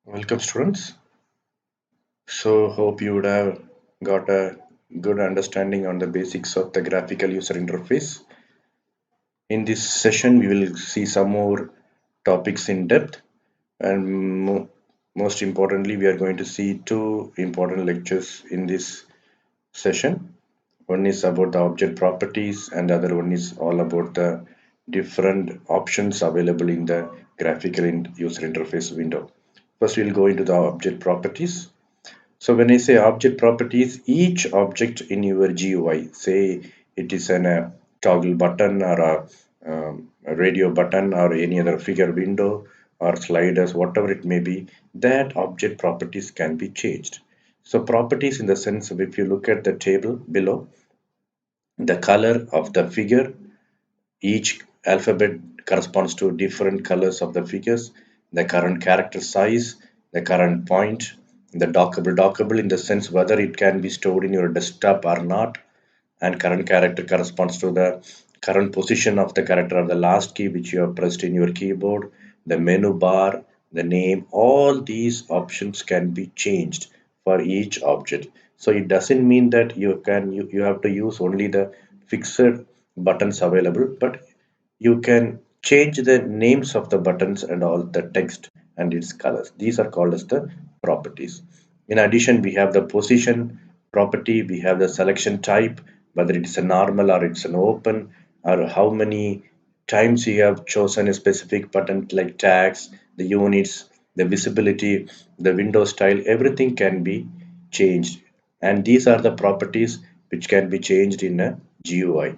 Welcome, students. So, hope you would have got a good understanding on the basics of the graphical user interface. In this session, we will see some more topics in depth, and most importantly, we are going to see two important lectures in this session. One is about the object properties, and the other one is all about the different options available in the graphical user interface window. First, we'll go into the object properties. So when I say object properties, each object in your GUI, say it is a toggle button or a radio button or any other figure window or sliders, whatever it may be, that object properties can be changed. So properties in the sense of if you look at the table below, the color of the figure, each alphabet corresponds to different colors of the figures, the current character size, the current point, the dockable in the sense whether it can be stored in your desktop or not, and current character corresponds to the current position of the character or the last key which you have pressed in your keyboard, the menu bar, the name, all these options can be changed for each object. So it doesn't mean that you have to use only the fixed buttons available, but you can change the names of the buttons and all the text and its colors. These are called as the properties. In addition, we have the position property, we have the selection type, whether it is a normal or it's an open, or how many times you have chosen a specific button like tags, the units, the visibility, the window style, everything can be changed. And these are the properties which can be changed in a GUI.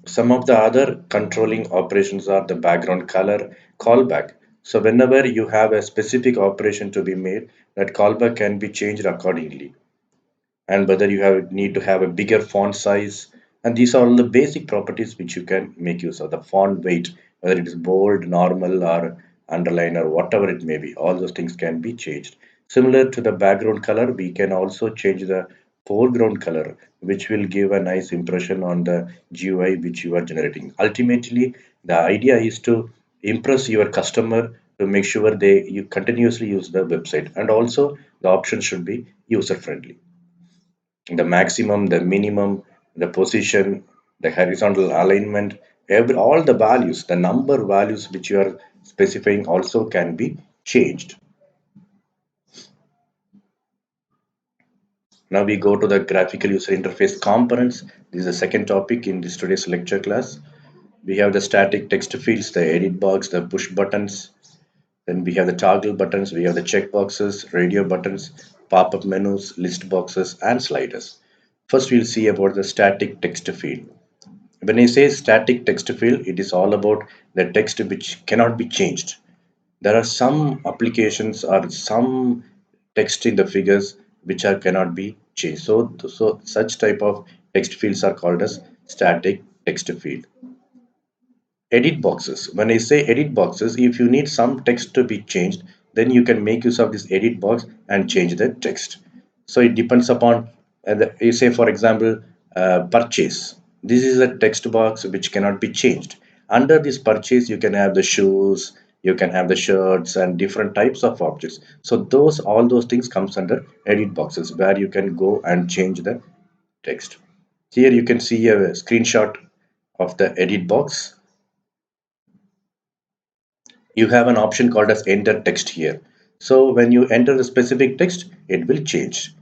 Some of the other controlling operations are the background color callback. So whenever you have a specific operation to be made, that callback can be changed accordingly. And whether you have need to have a bigger font size, and these are all the basic properties which you can make use of. The font weight, whether it is bold, normal, or underline, or whatever it may be, all those things can be changed. Similar to the background color, we can also change the foreground color, which will give a nice impression on the GUI which you are generating. Ultimately, the idea is to impress your customer to make sure they you continuously use the website, and also the option should be user friendly. The maximum, the minimum, the position, the horizontal alignment, all the values, the number values which you are specifying also can be changed. Now we go to the graphical user interface components. This is the second topic in this today's lecture class. We have the static text fields, the edit box, the push buttons. Then we have the toggle buttons, we have the check boxes, radio buttons, pop-up menus, list boxes, and sliders. First, we'll see about the static text field. When I say static text field, it is all about the text which cannot be changed. There are some applications or some text in the figures which are cannot be changed. So such type of text fields are called as static text field. Edit boxes. When I say edit boxes, if you need some text to be changed, then you can make use of this edit box and change the text. So it depends upon, you say for example, purchase. This is a text box which cannot be changed. Under this purchase, you can have the shoes, you can have the shirts and different types of objects. So all those things comes under edit boxes where you can go and change the text. Here you can see a screenshot of the edit box. You have an option called as enter text here. So when you enter the specific text, it will change.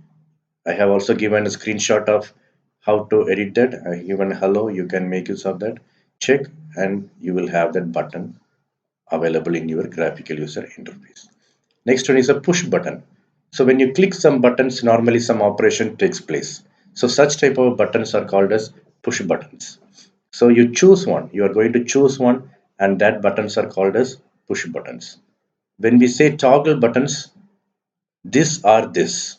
I have also given a screenshot of how to edit that. I given hello, you can make use of that. Check and you will have that button available in your graphical user interface. Next one is a push button. So when you click some buttons, normally some operation takes place. So such type of buttons are called as push buttons. So you choose one, you are going to choose one, and that buttons are called as push buttons. When we say toggle buttons, this or this,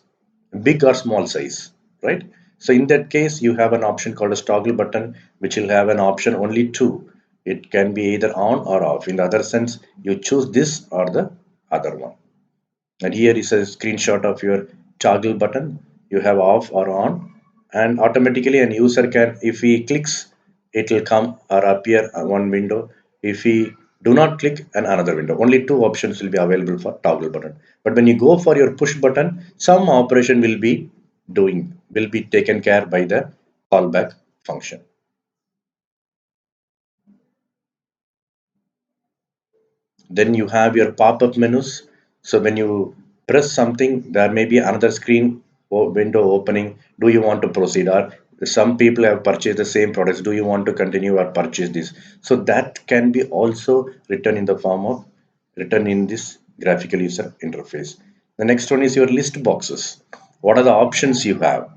big or small size, right? So in that case, you have an option called as toggle button, which will have an option only two. It can be either on or off. In the other sense, you choose this or the other one. And here is a screenshot of your toggle button. You have off or on, and automatically an user can, if he clicks, it will come or appear one window. If we do not click an another window, only two options will be available for toggle button. But when you go for your push button, some operation will be taken care by the callback function. Then you have your pop-up menus. So when you press something, there may be another screen or window opening. Do you want to proceed? Or some people have purchased the same products. Do you want to continue or purchase this? So that can be also written in the form of written in this graphical user interface. The next one is your list boxes. What are the options you have?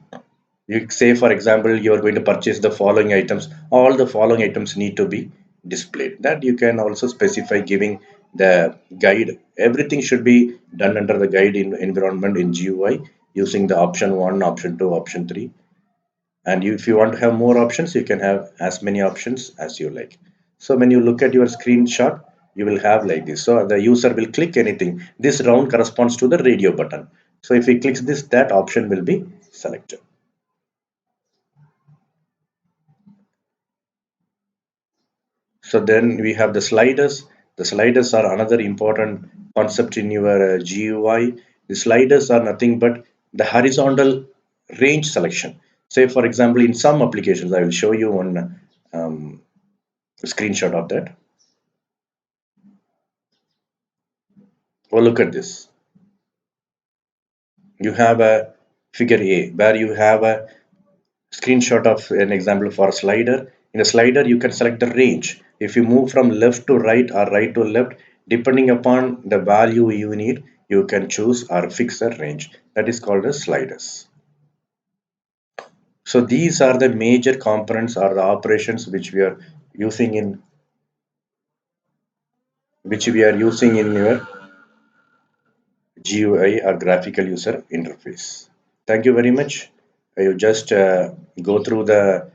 You say, for example, you are going to purchase the following items. All the following items need to be displayed. That you can also specify giving the guide. Everything should be done under the guide in environment in GUI using the option 1, option 2, option 3. And if you want to have more options, you can have as many options as you like. So when you look at your screenshot, you will have like this. So the user will click anything. This round corresponds to the radio button. So if he clicks this, that option will be selected. So then we have the sliders. The sliders are another important concept in your GUI. The sliders are nothing but the horizontal range selection. Say, for example, in some applications, I will show you one screenshot of that. Oh, look at this. You have a figure A where you have a screenshot of an example for a slider. In a slider, you can select the range. If you move from left to right or right to left, depending upon the value you need, you can choose or fix a range. That is called as sliders. So these are the major components or the operations using in which we are using in your GUI or graphical user interface. Thank you very much. You just go through the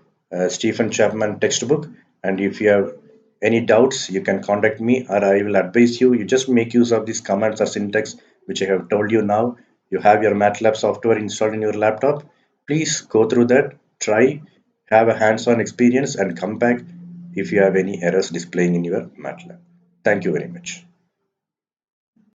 Stephen Chapman textbook, and if you have any doubts, you can contact me, or I will advise you. You just make use of these commands or syntax which I have told you now. You have your MATLAB software installed in your laptop. Please go through that, try, have a hands-on experience, and come back if you have any errors displaying in your MATLAB. Thank you very much.